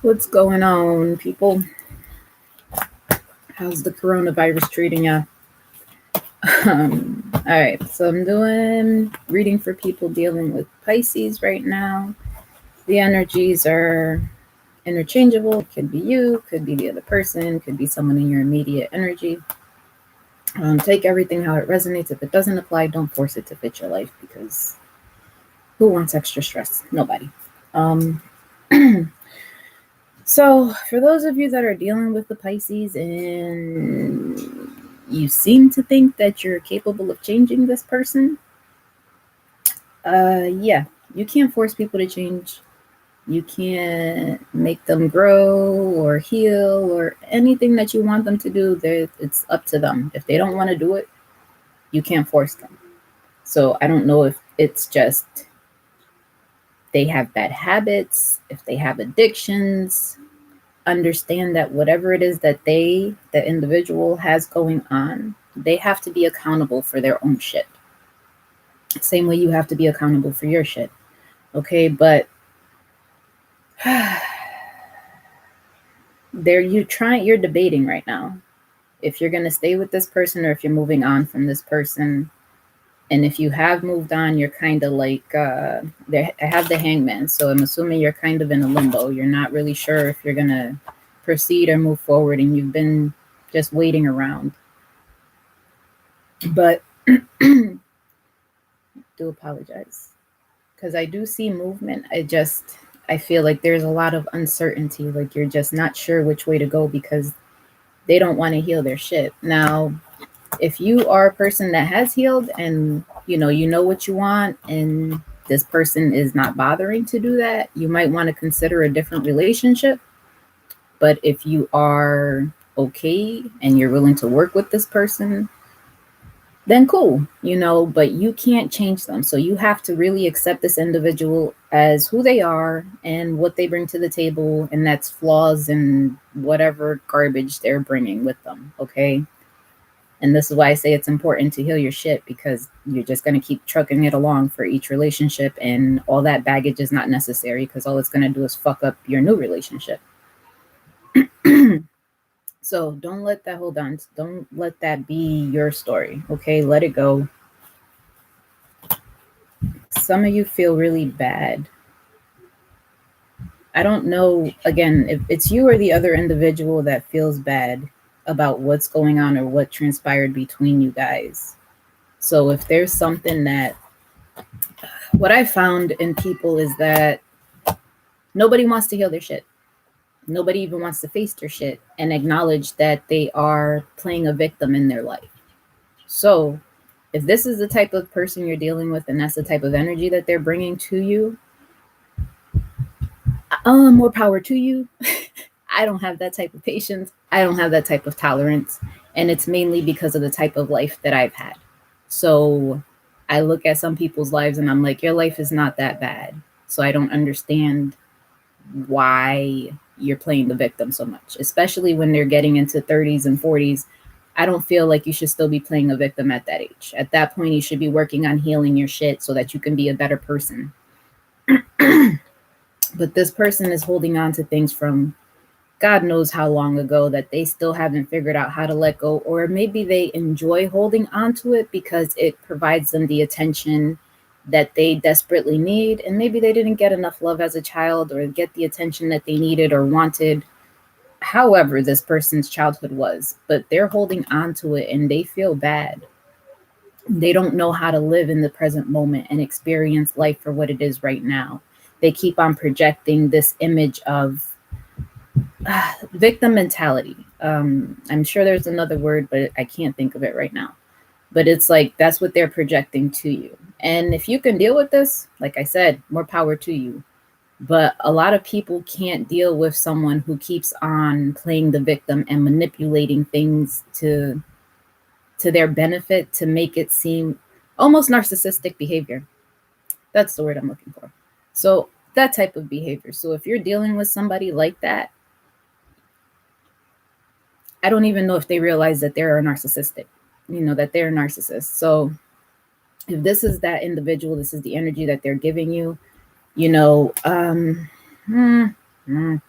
What's going on, people? How's the coronavirus treating you? All right, so I'm doing reading for people dealing with Pisces right now. The energies are interchangeable. Could be you, could be the other person, could be someone in your immediate energy. Take everything how it resonates. If it doesn't apply, don't force it to fit your life because who wants extra stress? Nobody. Um, So, for those of you that are dealing with the Pisces and you seem to think that you're capable of changing this person, yeah, you can't force people to change. You can't make them grow or heal or anything that you want them to do. It's up to them. If they don't want to do it, you can't force them. So, I don't know if it's just they have bad habits, if they have addictions, understand that whatever it is that the individual has going on, they have to be accountable for their own shit. Same way you have to be accountable for your shit. Okay, but you're debating right now if you're gonna stay with this person or if you're moving on from this person. And if you have moved on, you're kind of like I have the hangman, so I'm assuming you're kind of in a limbo. You're not really sure if you're gonna proceed or move forward, and you've been just waiting around. But do apologize because I do see movement. I feel like there's a lot of uncertainty. Like you're just not sure which way to go because they don't want to heal their shit. Now, if you are a person that has healed and you know what you want, and this person is not bothering to do that, you might want to consider a different relationship. But if you are okay and you're willing to work with this person, then cool, but you can't change them. So you have to really accept this individual as who they are and what they bring to the table, and that's flaws and whatever garbage they're bringing with them, okay? And this is why I say it's important to heal your shit, because you're just going to keep trucking it along for each relationship, and all that baggage is not necessary because all it's going to do is fuck up your new relationship. So don't let that hold on. Don't let that be your story. Okay, let it go. Some of you feel really bad. I don't know, again, if it's you or the other individual that feels bad about what's going on or what transpired between you guys. So if there's something that, what I found in people is that nobody wants to heal their shit. Nobody even wants to face their shit and acknowledge that they are playing a victim in their life. So if this is the type of person you're dealing with and that's the type of energy that they're bringing to you, more power to you. I don't have that type of patience. I don't have that type of tolerance. And it's mainly because of the type of life that I've had. So I look at some people's lives and I'm like, your life is not that bad. So I don't understand why you're playing the victim so much, especially when they're getting into 30s and 40s. I don't feel like you should still be playing a victim at that age. At that point, you should be working on healing your shit so that you can be a better person. But this person is holding on to things from God knows how long ago that they still haven't figured out how to let go, or maybe they enjoy holding on to it because it provides them the attention that they desperately need, and maybe they didn't get enough love as a child or get the attention that they needed or wanted, however this person's childhood was, but they're holding on to it and they feel bad. They don't know how to live in the present moment and experience life for what it is right now. They keep on projecting this image of victim mentality. I'm sure there's another word, but I can't think of it right now. But it's like that's what they're projecting to you. And if you can deal with this, like I said, more power to you. But a lot of people can't deal with someone who keeps on playing the victim and manipulating things to their benefit to make it seem almost narcissistic behavior. That's the word I'm looking for. So that type of behavior. So if you're dealing with somebody like that, I don't even know if they realize that they're a narcissistic, that they're a narcissist. So if this is that individual, this is the energy that they're giving you, you know, um, mm, mm,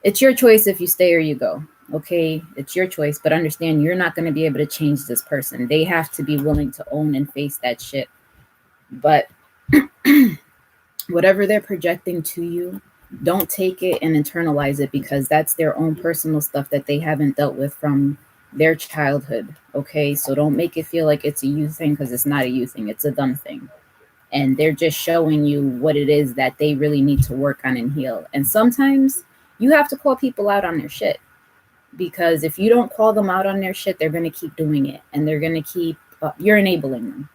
It's your choice if you stay or you go. Okay, it's your choice, but understand you're not going to be able to change this person. They have to be willing to own and face that shit. But whatever they're projecting to you, don't take it and internalize it, because that's their own personal stuff that they haven't dealt with from their childhood. Okay, so don't make it feel like it's a you thing, because it's not a you thing, it's a them thing. And they're just showing you what it is that they really need to work on and heal. And sometimes you have to call people out on their shit, because if you don't call them out on their shit, they're going to keep doing it, and they're going to keep you're enabling them.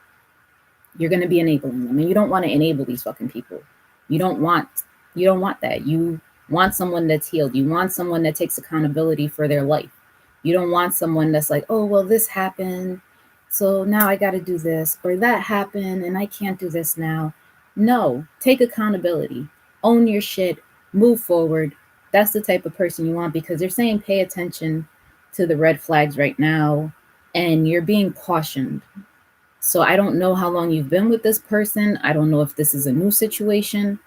You're going to be enabling them, and you don't want to enable these fucking people. You don't want that. You want someone that's healed. You want someone that takes accountability for their life. You don't want someone that's like, oh well, this happened, so now I got to do this, or that happened and I can't do this now. No, take accountability, own your shit, move forward. That's the type of person you want, because they're saying pay attention to the red flags right now, and you're being cautioned. So I don't know how long you've been with this person. I don't know if this is a new situation.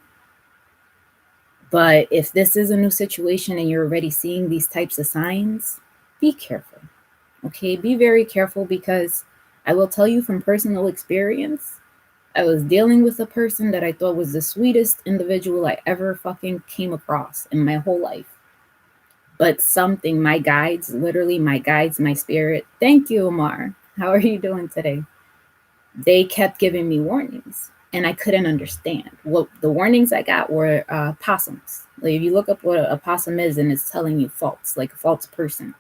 But if this is a new situation and you're already seeing these types of signs, be careful. Okay, be very careful, because I will tell you from personal experience, I was dealing with a person that I thought was the sweetest individual I ever fucking came across in my whole life. But something, my guides, literally my guides, my spirit, thank you, Omar. How are you doing today? They kept giving me warnings, and I couldn't understand. What the warnings I got were possums. Like if you look up what a possum is, and it's telling you false, like a false person.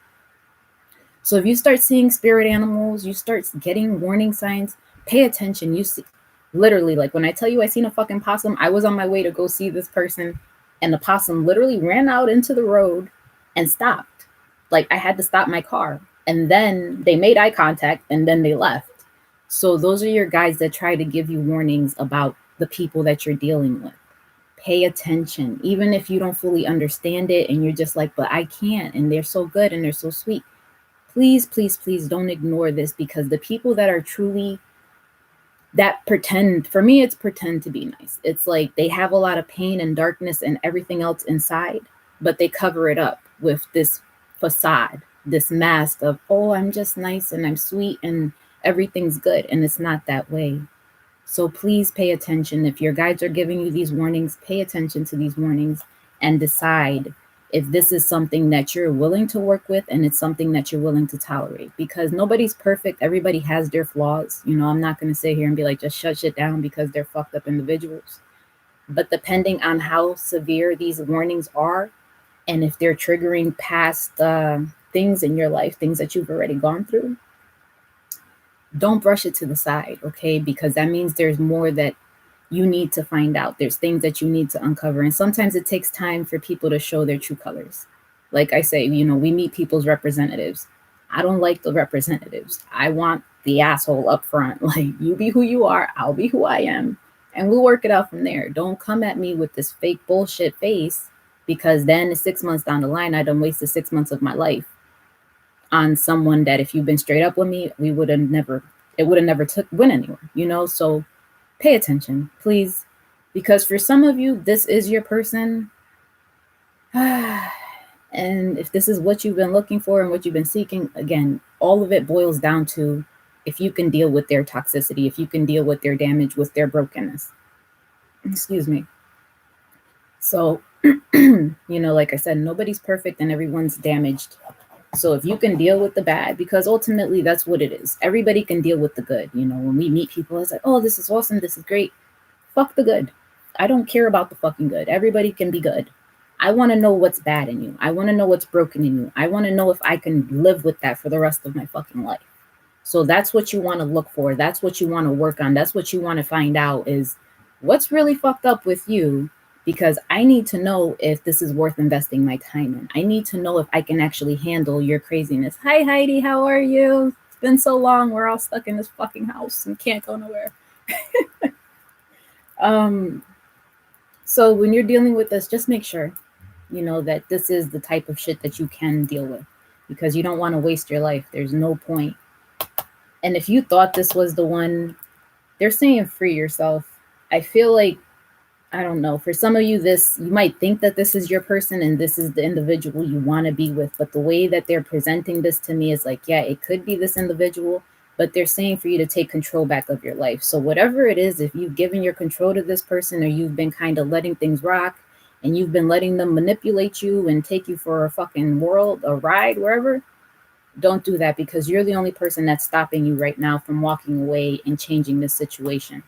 So if you start seeing spirit animals, you start getting warning signs, pay attention. You see, literally, like when I tell you I seen a fucking possum, I was on my way to go see this person, and the possum literally ran out into the road and stopped. Like I had to stop my car, and then they made eye contact, and then they left. So those are your guides that try to give you warnings about the people that you're dealing with. Pay attention, even if you don't fully understand it and you're just like, but I can't, and they're so good and they're so sweet. Please, please, please don't ignore this, because the people that are truly that pretend, for me, it's pretend to be nice. It's like they have a lot of pain and darkness and everything else inside, but they cover it up with this facade, this mask of, oh, I'm just nice and I'm sweet and everything's good. And it's not that way. So please pay attention. If your guides are giving you these warnings, pay attention to these warnings and decide if this is something that you're willing to work with and it's something that you're willing to tolerate, because nobody's perfect. Everybody has their flaws. You know, I'm not going to sit here and be like, just shut shit down because they're fucked up individuals. But depending on how severe these warnings are, and if they're triggering past things in your life, things that you've already gone through, don't brush it to the side, okay? Because that means there's more that you need to find out. There's things that you need to uncover. And sometimes it takes time for people to show their true colors. Like I say, you know, we meet people's representatives. I don't like the representatives. I want the asshole up front. Like, you be who you are, I'll be who I am, and we'll work it out from there. Don't come at me with this fake bullshit face, because then 6 months down the line, I done wasted 6 months of my life on someone that if you've been straight up with me, it would have never went anywhere, you know? So pay attention, please, because for some of you, this is your person. And if this is what you've been looking for and what you've been seeking, again, all of it boils down to if you can deal with their toxicity, if you can deal with their damage, with their brokenness. Excuse me. So, you know, like I said, nobody's perfect and everyone's damaged. So if you can deal with the bad, because ultimately that's what it is. Everybody can deal with the good. You know, when we meet people, it's like, oh, this is awesome. This is great. Fuck the good. I don't care about the fucking good. Everybody can be good. I want to know what's bad in you. I want to know what's broken in you. I want to know if I can live with that for the rest of my fucking life. So that's what you want to look for. That's what you want to work on. That's what you want to find out is what's really fucked up with you, because I need to know if this is worth investing my time in. I need to know if I can actually handle your craziness. Hi, Heidi. How are you? It's been so long. We're all stuck in this fucking house and can't go nowhere. So when you're dealing with this, just make sure, you know, that this is the type of shit that you can deal with, because you don't want to waste your life. There's no point. And if you thought this was the one, they're saying free yourself. I feel like I don't know. For some of you, this you might think that this is your person and this is the individual you want to be with, but the way that they're presenting this to me is like, yeah, it could be this individual, but they're saying for you to take control back of your life. So whatever it is, if you've given your control to this person or you've been kind of letting things rock and you've been letting them manipulate you and take you for a fucking world, a ride, wherever, don't do that because you're the only person that's stopping you right now from walking away and changing this situation.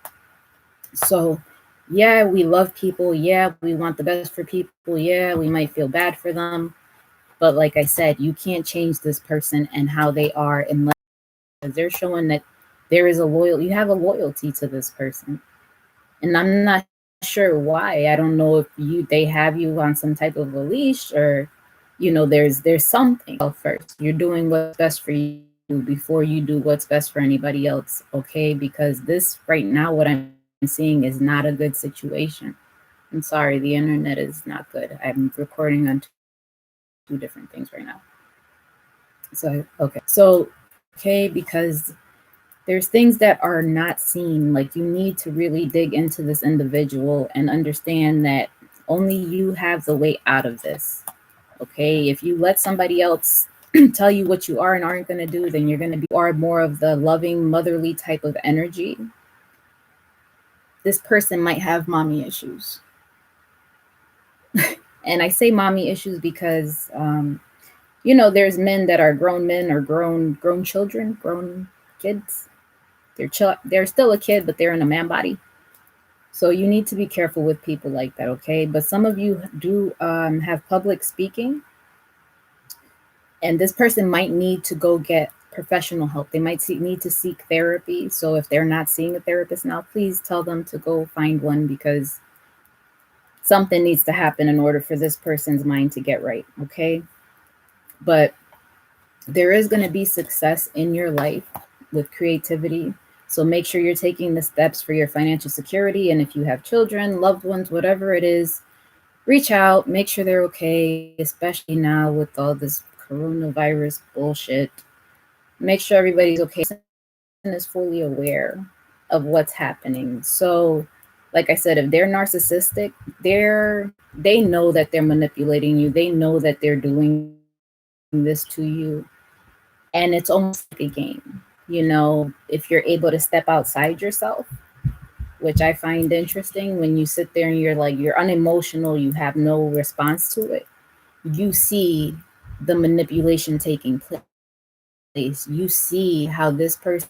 So, yeah, we love people. Yeah, we want the best for people. Yeah, we might feel bad for them. But like I said, you can't change this person and how they are unless they're showing that you have a loyalty to this person. And I'm not sure why. I don't know if they have you on some type of a leash or there's something. Well, first, you're doing what's best for you before you do what's best for anybody else, okay? Because this right now, what I'm seeing is not a good situation. I'm sorry, the internet is not good. I'm recording on two different things right now. Okay, because there's things that are not seen. Like you need to really dig into this individual and understand that only you have the way out of this. Okay, if you let somebody else tell you what you are and aren't going to do, then you're going to be are more of the loving, motherly type of energy. This person might have mommy issues. And I say mommy issues because, there's men that are grown men or grown children, grown kids. They're still a kid, but they're in a man body. So you need to be careful with people like that, okay? But some of you do have public speaking, and this person might need to go get professional help. They might need to seek therapy. So if they're not seeing a therapist now, please tell them to go find one because something needs to happen in order for this person's mind to get right, okay? But there is going to be success in your life with creativity. So make sure you're taking the steps for your financial security. And if you have children, loved ones, whatever it is, reach out, make sure they're okay, especially now with all this coronavirus bullshit. Make sure everybody's okay and is fully aware of what's happening. So, like I said, if they're narcissistic, they know that they're manipulating you. They know that they're doing this to you. And it's almost like a game. If you're able to step outside yourself, which I find interesting when you sit there and you're unemotional, you have no response to it. You see the manipulation taking place. You see how this person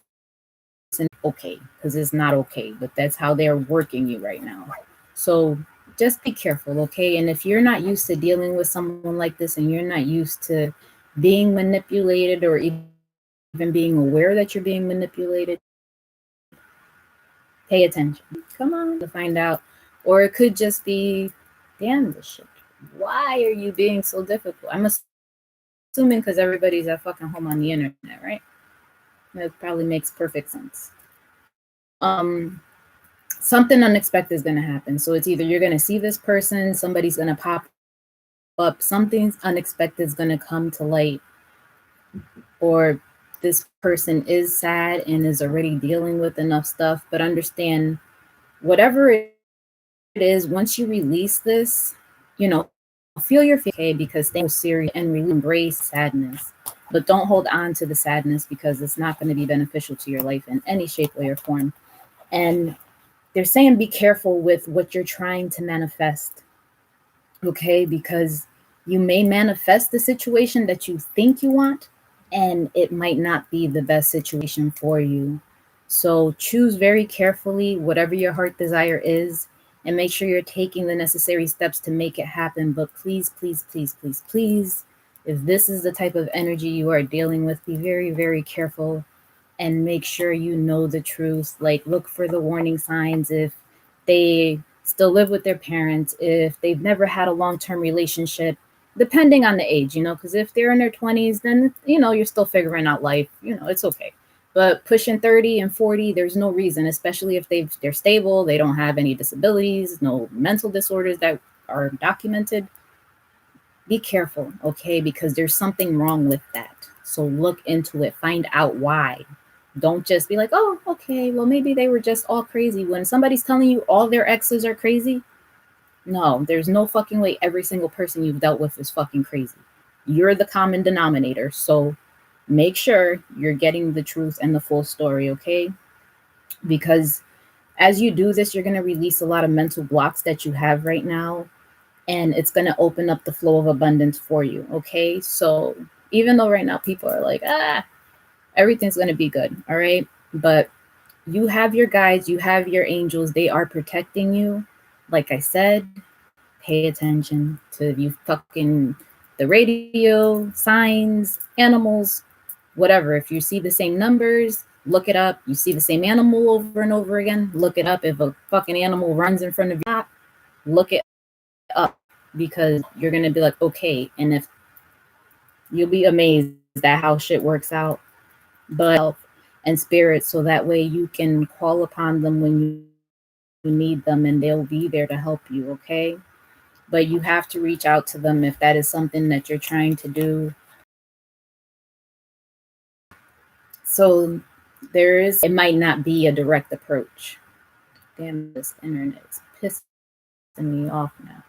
okay, because it's not okay, but that's how they're working you right now. So just be careful, okay? And if you're not used to dealing with someone like this and you're not used to being manipulated or even being aware that you're being manipulated, pay attention. Come on to find out. Or it could just be, damn this shit. Why are you being so difficult? I'm assuming because everybody's at fucking home on the internet, right? That probably makes perfect sense. Something unexpected is going to happen. So it's either you're going to see this person, somebody's going to pop up, something unexpected is going to come to light, or this person is sad and is already dealing with enough stuff. But understand, whatever it is, once you release this, feel your okay, because things are serious and really embrace sadness. But don't hold on to the sadness because it's not going to be beneficial to your life in any shape, way, or form. And they're saying be careful with what you're trying to manifest, okay? Because you may manifest the situation that you think you want, and it might not be the best situation for you. So choose very carefully whatever your heart desire is and make sure you're taking the necessary steps to make it happen. But please, please, please, please, please, if this is the type of energy you are dealing with, be very, very careful and make sure you know the truth. Like, look for the warning signs if they still live with their parents, if they've never had a long-term relationship, depending on the age, because if they're in their 20s, then, you're still figuring out life, it's okay. But pushing 30 and 40, there's no reason, especially if they're stable, they don't have any disabilities, no mental disorders that are documented. Be careful, okay? Because there's something wrong with that. So look into it, find out why. Don't just be like, oh, okay, well, maybe they were just all crazy. When somebody's telling you all their exes are crazy, No, there's no fucking way every single person you've dealt with is fucking crazy. You're the common denominator. So make sure you're getting the truth and the full story, okay? Because as you do this, you're going to release a lot of mental blocks that you have right now, and it's going to open up the flow of abundance for you, okay? So even though right now people are like, everything's going to be good, all right? But you have your guides, you have your angels, they are protecting you. Like I said, pay attention to you fucking the radio, signs, animals, whatever. If you see the same numbers, look it up. You see the same animal over and over again, look it up. If a fucking animal runs in front of you, look it up, because you're gonna be like, okay. And if you'll be amazed at how shit works out. But and spirit, so that way you can call upon them when you need them and they'll be there to help you, okay? But you have to reach out to them if that is something that you're trying to do. So it might not be a direct approach. Damn, this internet is pissing me off now.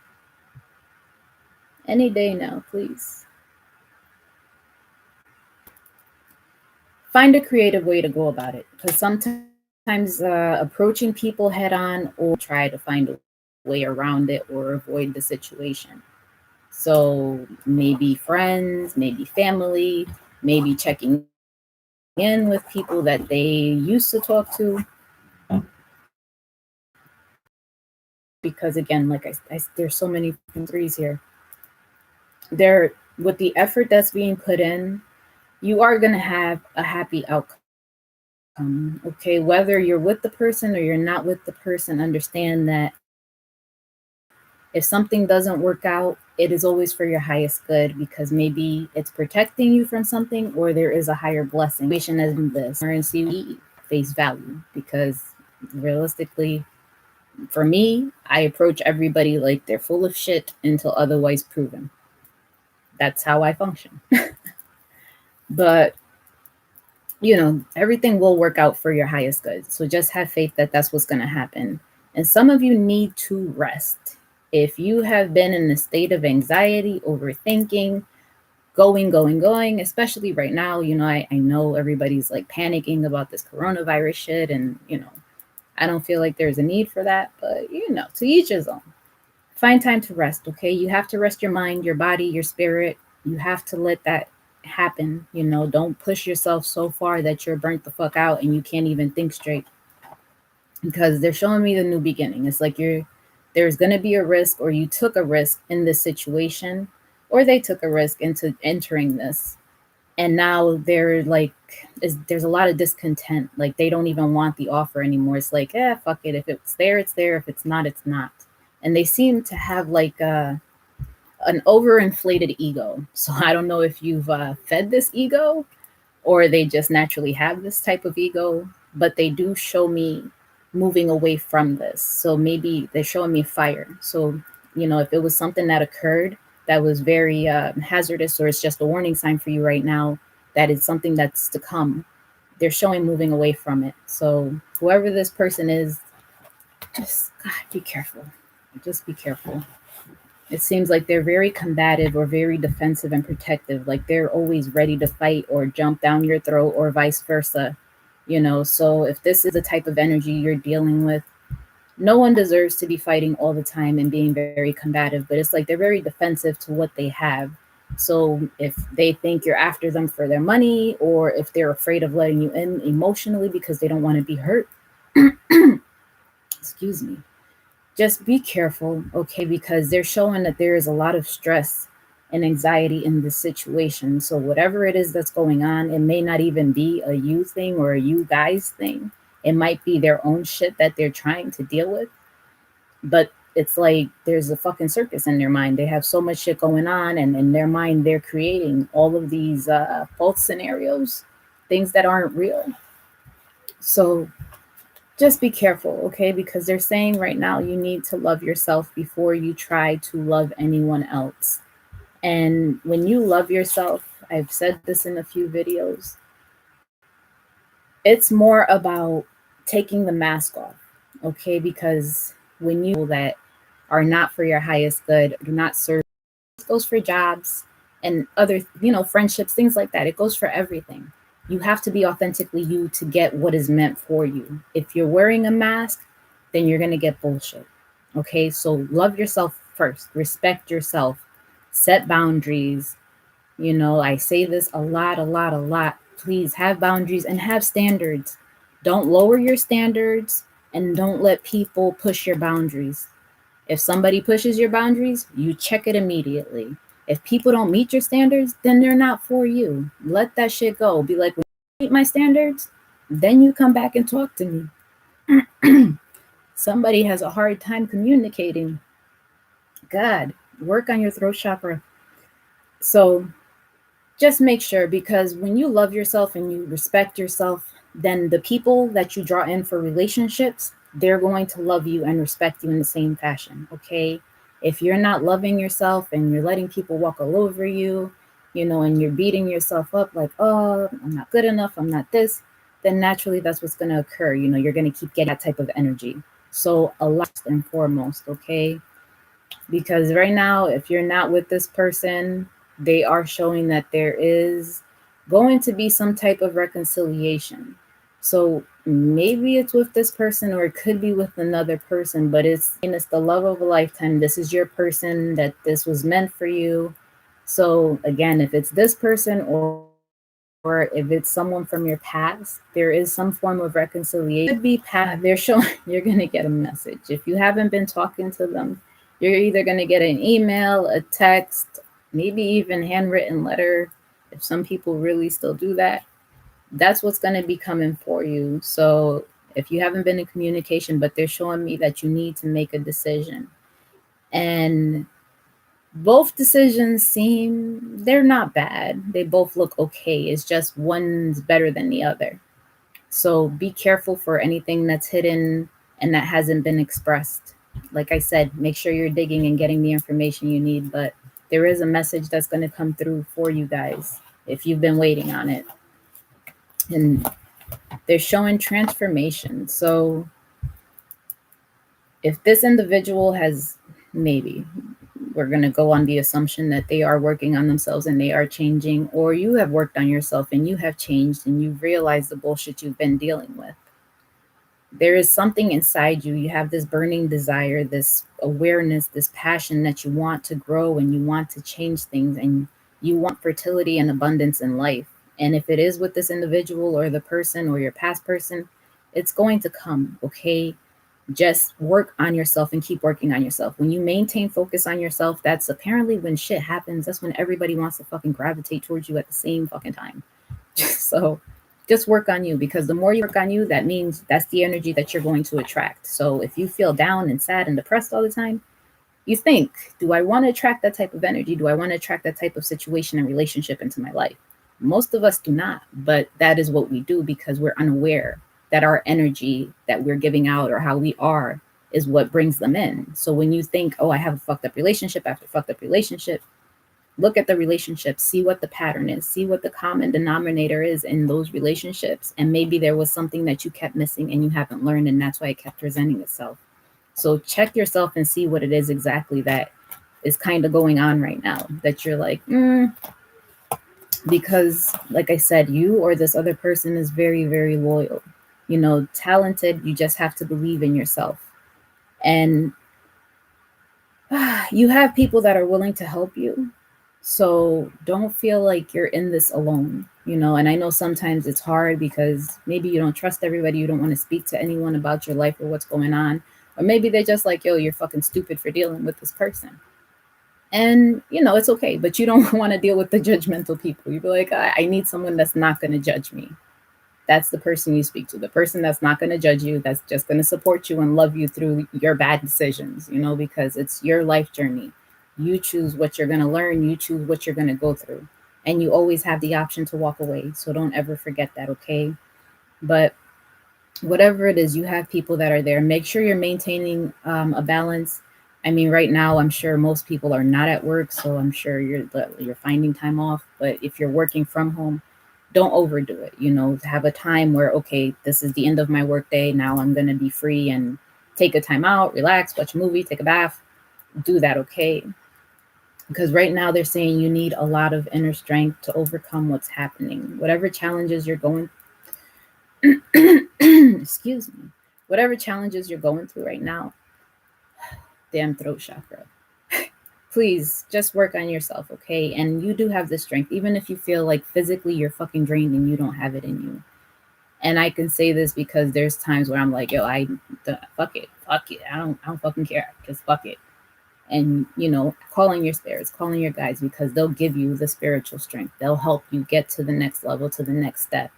Any day now, please. Find a creative way to go about it, because sometimes approaching people head on or try to find a way around it or avoid the situation. So maybe friends, maybe family, maybe checking in with people that they used to talk to. Because again, like there's so many threes here. There, with the effort that's being put in, you are going to have a happy outcome. Okay, whether you're with the person or you're not with the person, understand that if something doesn't work out, it is always for your highest good, because maybe it's protecting you from something, or there is a higher blessing. As in this currency face value, because realistically, for me, I approach everybody like they're full of shit until otherwise proven. That's how I function. But everything will work out for your highest good. So just have faith that that's what's going to happen. And some of you need to rest. If you have been in a state of anxiety, overthinking, going, especially right now, I know everybody's like panicking about this coronavirus shit. And, I don't feel like there's a need for that. But, to each his own. Find time to rest, okay? You have to rest your mind, your body, your spirit. You have to let that happen. Don't push yourself so far that you're burnt the fuck out and you can't even think straight, because they're showing me the new beginning. It's like there's going to be a risk, or you took a risk in this situation, or they took a risk into entering this, and now there's a lot of discontent. Like they don't even want the offer anymore. It's like, fuck it, if it's there, it's there. If it's not, it's not. And they seem to have like an overinflated ego. So I don't know if you've fed this ego, or they just naturally have this type of ego, but they do show me moving away from this. So maybe they're showing me fire. So, if it was something that occurred that was very hazardous, or it's just a warning sign for you right now, that is something that's to come, they're showing moving away from it. So whoever this person is, just God, be careful. Just be careful. It seems like they're very combative or very defensive and protective. Like they're always ready to fight or jump down your throat, or vice versa. So if this is the type of energy you're dealing with, no one deserves to be fighting all the time and being very combative, but it's like they're very defensive to what they have. So if they think you're after them for their money, or if they're afraid of letting you in emotionally because they don't want to be hurt, excuse me, just be careful, okay? Because they're showing that there is a lot of stress and anxiety in this situation. So whatever it is that's going on, it may not even be a you thing or a you guys thing. It might be their own shit that they're trying to deal with. But it's like there's a fucking circus in their mind. They have so much shit going on, and in their mind, they're creating all of these false scenarios, things that aren't real. So just be careful, okay? Because they're saying right now you need to love yourself before you try to love anyone else. And when you love yourself, I've said this in a few videos, it's more about taking the mask off, okay? Because when you know that are not for your highest good, do not serve. It goes for jobs and other, friendships, things like that. It goes for everything. You have to be authentically you to get what is meant for you. If you're wearing a mask, then you're going to get bullshit. Okay, so love yourself first, respect yourself, set boundaries. I say this a lot, a lot, a lot. Please have boundaries and have standards. Don't lower your standards and don't let people push your boundaries. If somebody pushes your boundaries, you check it immediately. If people don't meet your standards, then they're not for you. Let that shit go. Be like, when you meet my standards, then you come back and talk to me. Somebody has a hard time communicating. God, work on your throat chakra. So just make sure, because when you love yourself and you respect yourself, then the people that you draw in for relationships, they're going to love you and respect you in the same fashion. Okay, if you're not loving yourself and you're letting people walk all over you, and you're beating yourself up like, oh, I'm not good enough, I'm not this, then naturally that's what's going to occur. You're going to keep getting that type of energy. So last and foremost, okay, because right now, if you're not with this person, they are showing that there is going to be some type of reconciliation. So maybe it's with this person or it could be with another person, but it's the love of a lifetime. This is your person, that this was meant for you. So again, if it's this person or if it's someone from your past, there is some form of reconciliation. It could be past. They're showing you're going to get a message. If you haven't been talking to them, you're either going to get an email, a text, maybe even handwritten letter. If some people really still do that, that's what's going to be coming for you. So if you haven't been in communication, but they're showing me that you need to make a decision, and both decisions they're not bad. They both look okay. It's just one's better than the other. So be careful for anything that's hidden and that hasn't been expressed. Like I said, make sure you're digging and getting the information you need, but there is a message that's going to come through for you guys if you've been waiting on it. And they're showing transformation. So if this individual has, maybe we're going to go on the assumption that they are working on themselves and they are changing, or you have worked on yourself and you have changed and you've realized the bullshit you've been dealing with. There is something inside you. You have this burning desire, this awareness, this passion that you want to grow and you want to change things, and you want fertility and abundance in life. And if it is with this individual or the person or your past person, it's going to come, okay? Just work on yourself and keep working on yourself. When you maintain focus on yourself, that's apparently when shit happens. That's when everybody wants to fucking gravitate towards you at the same fucking time. So just work on you, because the more you work on you, that means that's the energy that you're going to attract. So if you feel down and sad and depressed all the time, you think, do I want to attract that type of energy? Do I want to attract that type of situation and relationship into my life? Most of us do not, but that is what we do because we're unaware that our energy that we're giving out or how we are is what brings them in. So when you think, oh, I have a fucked up relationship after fucked up relationship, look at the relationship, see what the pattern is, see what the common denominator is in those relationships. And maybe there was something that you kept missing and you haven't learned, and that's why it kept presenting itself. So check yourself and see what it is exactly that is kind of going on right now that you're like, because like I said, you or this other person is very, very loyal, talented. You just have to believe in yourself. And you have people that are willing to help you. So don't feel like you're in this alone, and I know sometimes it's hard because maybe you don't trust everybody. You don't want to speak to anyone about your life or what's going on. Or maybe they're just like, yo, you're fucking stupid for dealing with this person. And, it's okay, but you don't want to deal with the judgmental people. You be like, I need someone that's not going to judge me. That's the person you speak to, the person that's not going to judge you, that's just going to support you and love you through your bad decisions, because it's your life journey. You choose what you're going to learn. You choose what you're going to go through. And you always have the option to walk away. So don't ever forget that, okay? But whatever it is, you have people that are there. Make sure you're maintaining a balance. I mean, right now, I'm sure most people are not at work, so I'm sure you're finding time off. But if you're working from home, don't overdo it. Have a time where, okay, this is the end of my work day. Now I'm going to be free and take a time out, relax, watch a movie, take a bath, do that, okay? Because right now they're saying you need a lot of inner strength to overcome what's happening. Whatever challenges you're going excuse me. Whatever challenges you're going through right now, damn throat chakra. Please just work on yourself, okay? And you do have the strength, even if you feel like physically you're fucking drained and you don't have it in you. And I can say this because there's times where I'm like, yo, fuck it. I don't fucking care. Just fuck it. And calling your spirits, calling your guides, because they'll give you the spiritual strength. They'll help you get to the next level, to the next step.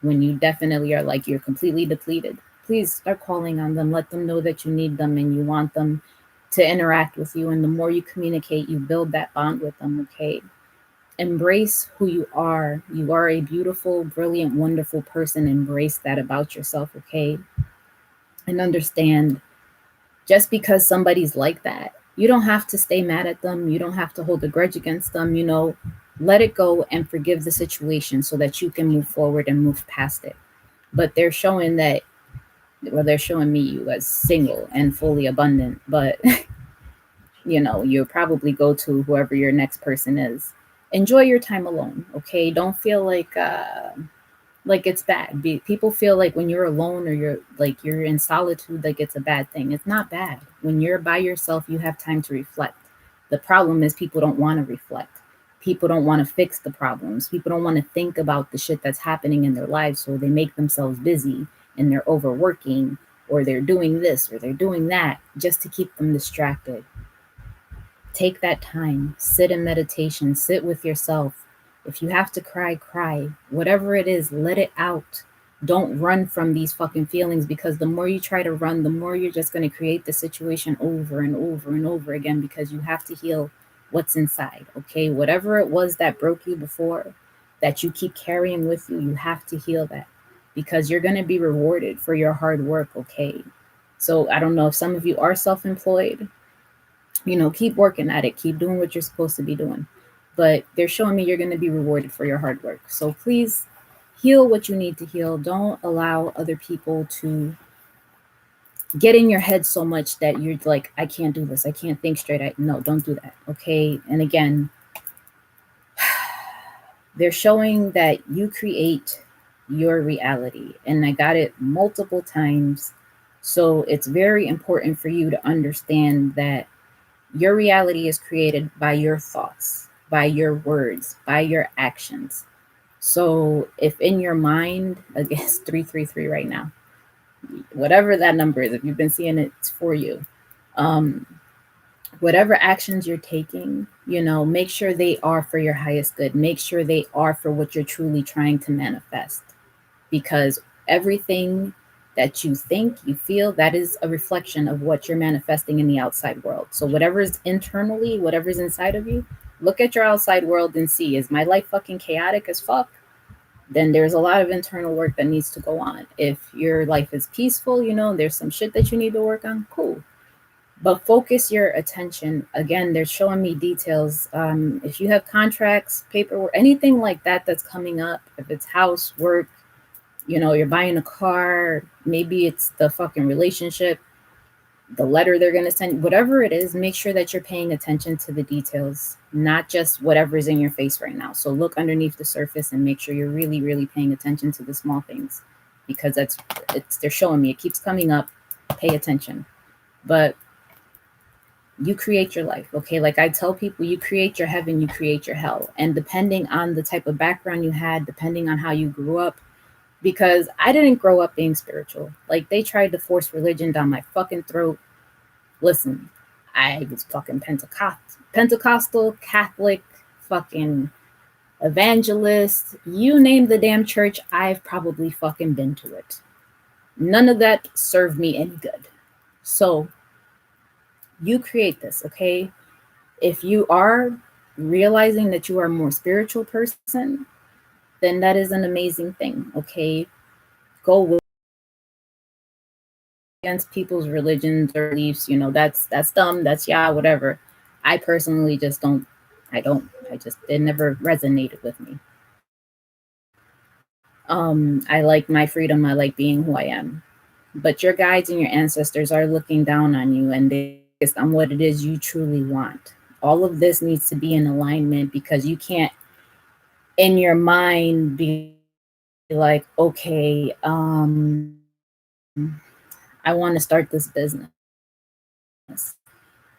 When you definitely are like you're completely depleted, please start calling on them. Let them know that you need them and you want them to interact with you. And the more you communicate, you build that bond with them, okay? Embrace who you are. You are a beautiful, brilliant, wonderful person. Embrace that about yourself, okay? And understand, just because somebody's like that, you don't have to stay mad at them. You don't have to hold a grudge against them. Let it go and forgive the situation so that you can move forward and move past it. But they're showing that, well, they're showing me you as single and fully abundant, but you'll probably go to whoever your next person is. Enjoy your time alone, okay? Don't feel like it's bad. People feel like when you're alone or you're in solitude, like it's a bad thing. It's not bad. When you're by yourself, you have time to reflect. The problem is people don't want to reflect. People don't want to fix the problems. People don't want to think about the shit that's happening in their lives, so they make themselves busy and they're overworking, or they're doing this or they're doing that just to keep them distracted. Take that time, sit in meditation, sit with yourself. If you have to cry, cry. Whatever it is, let it out. Don't run from these fucking feelings, because the more you try to run, the more you're just going to create the situation over and over and over again, because you have to heal what's inside, okay? Whatever it was that broke you before, that you keep carrying with you, you have to heal that, because you're going to be rewarded for your hard work, okay? So I don't know if some of you are self-employed, keep working at it, keep doing what you're supposed to be doing. But they're showing me you're going to be rewarded for your hard work. So please heal what you need to heal. Don't allow other people to get in your head so much that you're like, I can't do this. I can't think straight. No, don't do that. Okay. And again, they're showing that you create your reality. And I got it multiple times. So it's very important for you to understand that your reality is created by your thoughts, by your words, by your actions. So if in your mind, against 333 right now, whatever that number is, if you've been seeing it, it's for you. Um, whatever actions you're taking, make sure they are for your highest good. Make sure they are for what you're truly trying to manifest. Because everything that you think, you feel, that is a reflection of what you're manifesting in the outside world. So whatever is internally, whatever's inside of you, look at your outside world and see, is my life fucking chaotic as fuck? Then there's a lot of internal work that needs to go on. If your life is peaceful, there's some shit that you need to work on, cool. But focus your attention. Again, they're showing me details. If you have contracts, paperwork, anything like that that's coming up, if it's house, work, you're buying a car, maybe it's the fucking relationship, the letter they're going to send, whatever it is, make sure that you're paying attention to the details, not just whatever's in your face right now. So look underneath the surface and make sure you're really, really paying attention to the small things, because they're showing me, it keeps coming up. Pay attention. But you create your life, okay? Like I tell people, you create your heaven, you create your hell. And depending on the type of background you had, depending on how you grew up, because I didn't grow up being spiritual. Like they tried to force religion down my fucking throat. Listen, I was fucking Pentecostal, Catholic, fucking evangelist. You name the damn church, I've probably fucking been to it. None of that served me any good. So you create this, okay? If you are realizing that you are a more spiritual person, then that is an amazing thing, okay? Go against people's religions or beliefs, that's dumb, that's whatever. I personally just don't. It never resonated with me. I like my freedom, I like being who I am. But your guides and your ancestors are looking down on you, and on what it is you truly want. All of this needs to be in alignment because you can't, in your mind, be like, okay, I want to start this business.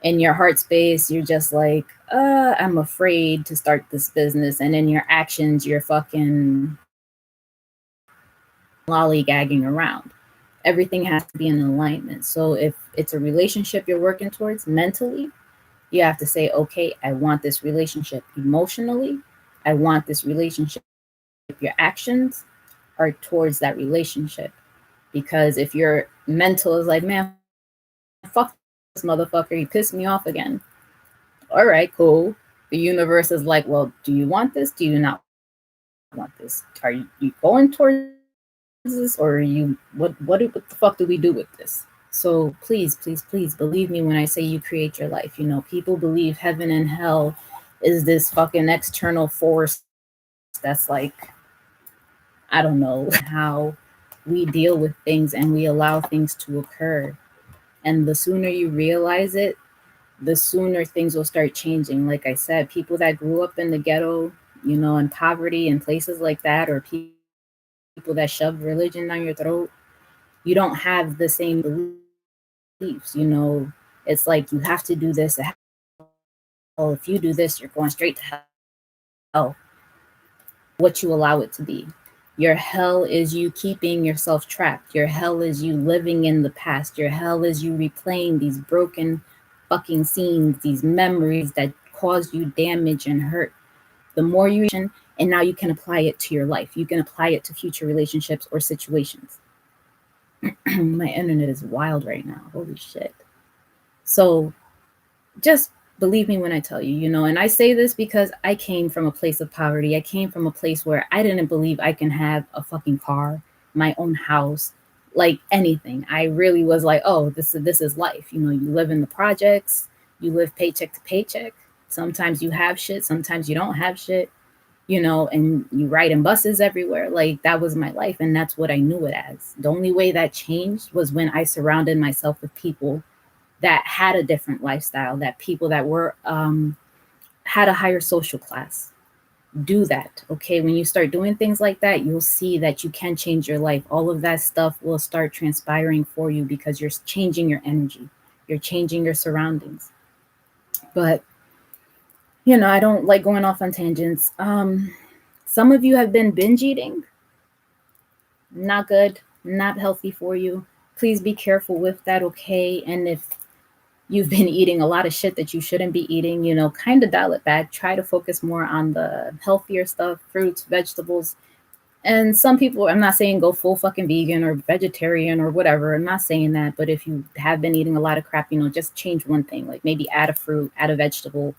In your heart space, you're just like, I'm afraid to start this business. And in your actions, you're fucking lollygagging around. Everything has to be in alignment. So if it's a relationship you're working towards mentally, you have to say, okay, I want this relationship emotionally. I want this relationship. Your actions are towards that relationship. Because if your mental is like, man, fuck this motherfucker, he pissed me off again. All right, cool. The universe is like, well, do you want this? Do you not want this? Are you going towards this, or are you what the fuck do we do with this? So please, please, please believe me when I say you create your life. You know, people believe heaven and hell is this fucking external force that's like, I don't know, how we deal with things and we allow things to occur. And the sooner you realize it, the sooner things will start changing. Like I said, people that grew up in the ghetto, in poverty and places like that, or people that shoved religion down your throat, you don't have the same beliefs. It's like you have to do this, it has to be this way. If you do this, you're going straight to hell. What you allow it to be. Your hell is you keeping yourself trapped. Your hell is you living in the past. Your hell is you replaying these broken fucking scenes, these memories that cause you damage and hurt. The more you and now you can apply it to your life. You can apply it to future relationships or situations. My internet is wild right now. Holy shit. So just believe me when I tell you, and I say this because I came from a place of poverty. I came from a place where I didn't believe I can have a fucking car, my own house, like anything. I really was like, oh, this is life. You live in the projects, you live paycheck to paycheck. Sometimes you have shit, sometimes you don't have shit, and you ride in buses everywhere. Like that was my life, and that's what I knew it as. The only way that changed was when I surrounded myself with people that had a different lifestyle, that people that were had a higher social class. Do that, okay? When you start doing things like that, you'll see that you can change your life. All of that stuff will start transpiring for you because you're changing your energy, you're changing your surroundings. But I don't like going off on tangents. Some of you have been binge eating. Not good, not healthy for you. Please be careful with that, okay? And if you've been eating a lot of shit that you shouldn't be eating, kind of dial it back. Try to focus more on the healthier stuff, fruits, vegetables. And some people, I'm not saying go full fucking vegan or vegetarian or whatever. I'm not saying that. But if you have been eating a lot of crap, just change one thing. Like maybe add a fruit, add a vegetable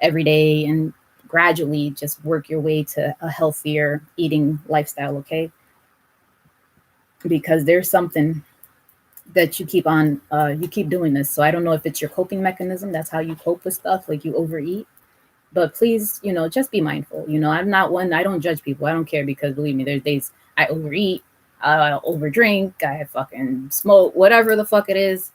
every day, and gradually just work your way to a healthier eating lifestyle, okay? Because there's something that you keep doing this. So I don't know if it's your coping mechanism. That's how you cope with stuff, like you overeat. But please, just be mindful. I'm not one, I don't judge people. I don't care, because believe me, there's days I overeat, I overdrink, I fucking smoke, whatever the fuck it is.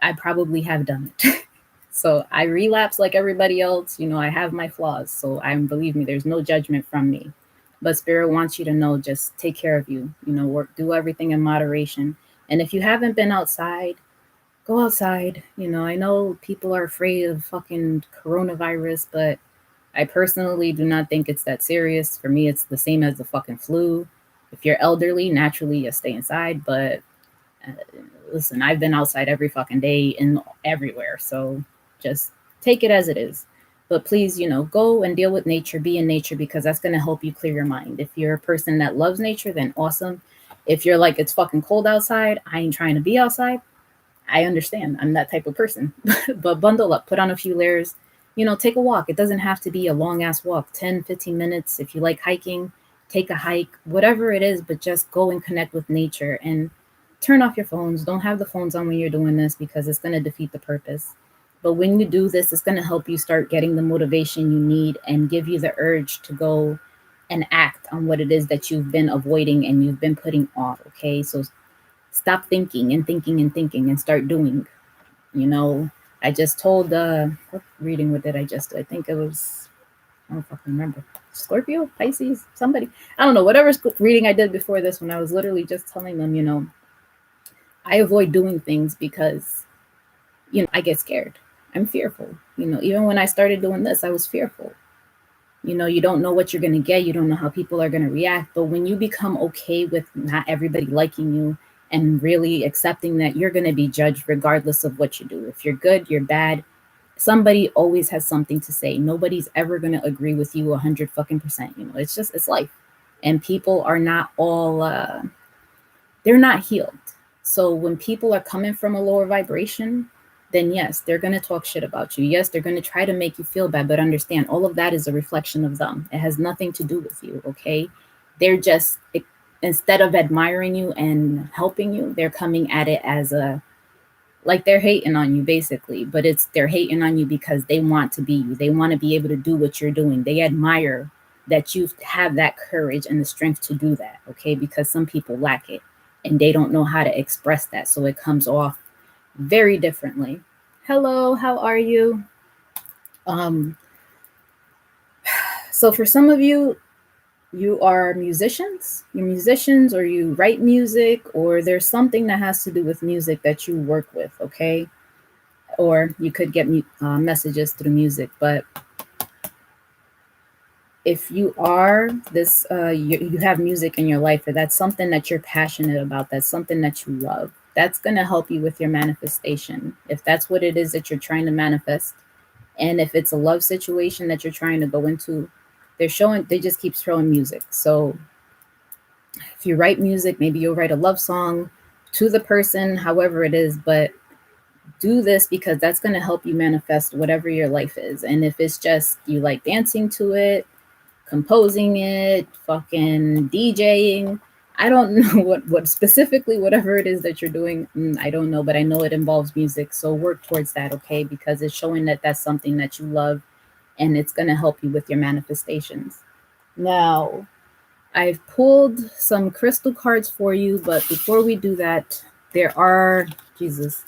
I probably have done it. So I relapse like everybody else. I have my flaws. So believe me, there's no judgment from me. But Spirit wants you to know, just take care of you, work, do everything in moderation. And if you haven't been outside, go outside. I know people are afraid of fucking coronavirus, but I personally do not think it's that serious. For me, it's the same as the fucking flu. If you're elderly, naturally you stay inside. But uh, listen, I've been outside every fucking day and everywhere. So just take it as it is. But please, go and deal with nature, be in nature, because that's going to help you clear your mind. If you're a person that loves nature, then awesome. If you're like, it's fucking cold outside, I ain't trying to be outside, I understand. I'm that type of person. But bundle up, put on a few layers, take a walk. It doesn't have to be a long ass walk, 10, 15 minutes. If you like hiking, take a hike, whatever it is, but just go and connect with nature and turn off your phones. Don't have the phones on when you're doing this, because it's going to defeat the purpose. But when you do this, it's going to help you start getting the motivation you need and give you the urge to go and act on what it is that you've been avoiding and you've been putting off. Okay. So stop thinking and thinking and thinking and start doing. You know, I just told what reading what did I just do? I think it was, I don't fucking remember. Scorpio, Pisces, somebody. I don't know, whatever reading I did before this one, I was literally just telling them, you know, I avoid doing things because, you know, I get scared. I'm fearful. You know, even when I started doing this, I was fearful. You know, you don't know what you're going to get. You don't know how people are going to react. But when you become okay with not everybody liking you and really accepting that you're going to be judged regardless of what you do, if you're good, you're bad, somebody always has something to say. Nobody's ever going to agree with you 100 fucking percent. You know, it's just, it's life. And people are not all, they're not healed. So when people are coming from a lower vibration, then yes, they're going to talk shit about you. Yes, they're going to try to make you feel bad, but understand all of that is a reflection of them. It has nothing to do with you, okay? They're just, instead of admiring you and helping you, they're coming at it as a, like they're hating on you basically, but it's, they're hating on you because they want to be you. They want to be able to do what you're doing. They admire that you have that courage and the strength to do that, okay? Because some people lack it and they don't know how to express that, so it comes off very differently. Hello, how are you? Um, so for some of you, you are musicians. You're musicians, or you write music, or there's something that has to do with music that you work with, okay? Or you could get messages through music. But if you are this, you have music in your life, or that's something that you're passionate about, that's something that you love, that's going to help you with your manifestation. If that's what it is that you're trying to manifest, and if it's a love situation that you're trying to go into, they just keep throwing music. So if you write music, maybe you'll write a love song to the person, however it is, but do this because that's going to help you manifest whatever your life is. And if it's just you like dancing to it, composing it, fucking DJing, I don't know what specifically, whatever it is that you're doing, I don't know, but I know it involves music. So work towards that, okay? Because it's showing that that's something that you love and it's going to help you with your manifestations. Now, I've pulled some crystal cards for you, but before we do that, there are, Jesus,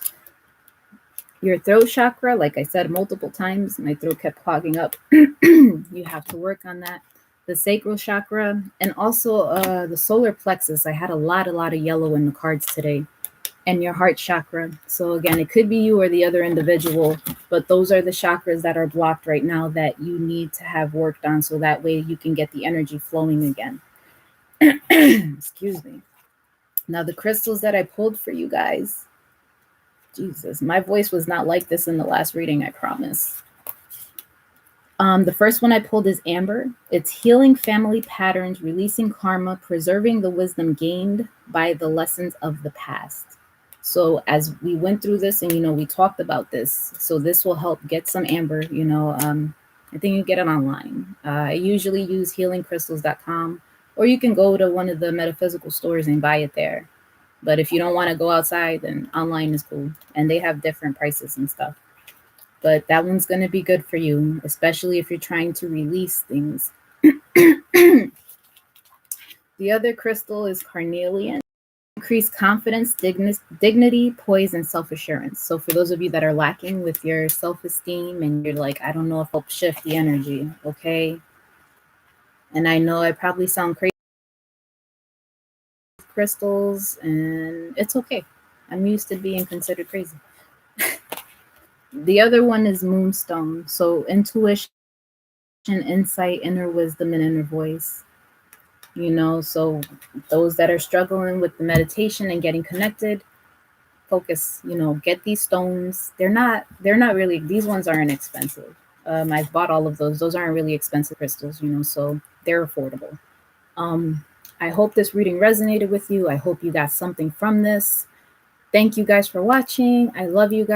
your throat chakra, like I said multiple times, my throat kept clogging up. You have to work on that. The sacral chakra, and also the solar plexus. I had a lot of yellow in the cards today. And your heart chakra. So again, it could be you or the other individual, but those are the chakras that are blocked right now that you need to have worked on, so that way you can get the energy flowing again. Excuse me. Now the crystals that I pulled for you guys, Jesus, my voice was not like this in the last reading, I promise. The first one I pulled is amber. It's healing family patterns, releasing karma, preserving the wisdom gained by the lessons of the past. So as we went through this, and, you know, we talked about this, so this will help get some amber, you know, I think you get it online. I usually use healingcrystals.com, or you can go to one of the metaphysical stores and buy it there. But if you don't want to go outside, then online is cool. And they have different prices and stuff. But that one's going to be good for you, especially if you're trying to release things. The other crystal is carnelian. Increase confidence, dignity, poise, and self-assurance. So for those of you that are lacking with your self-esteem and you're like, I don't know if I'll shift the energy, okay? And I know I probably sound crazy with crystals, and it's okay. I'm used to being considered crazy. The other one is moonstone. So intuition, insight, inner wisdom, and inner voice. You know, so those that are struggling with the meditation and getting connected, focus, you know, get these stones. They're not really, these ones aren't expensive. I've bought all of those aren't really expensive crystals, you know, so they're affordable. I hope this reading resonated with you. I hope you got something from this. Thank you guys for watching. I love you guys.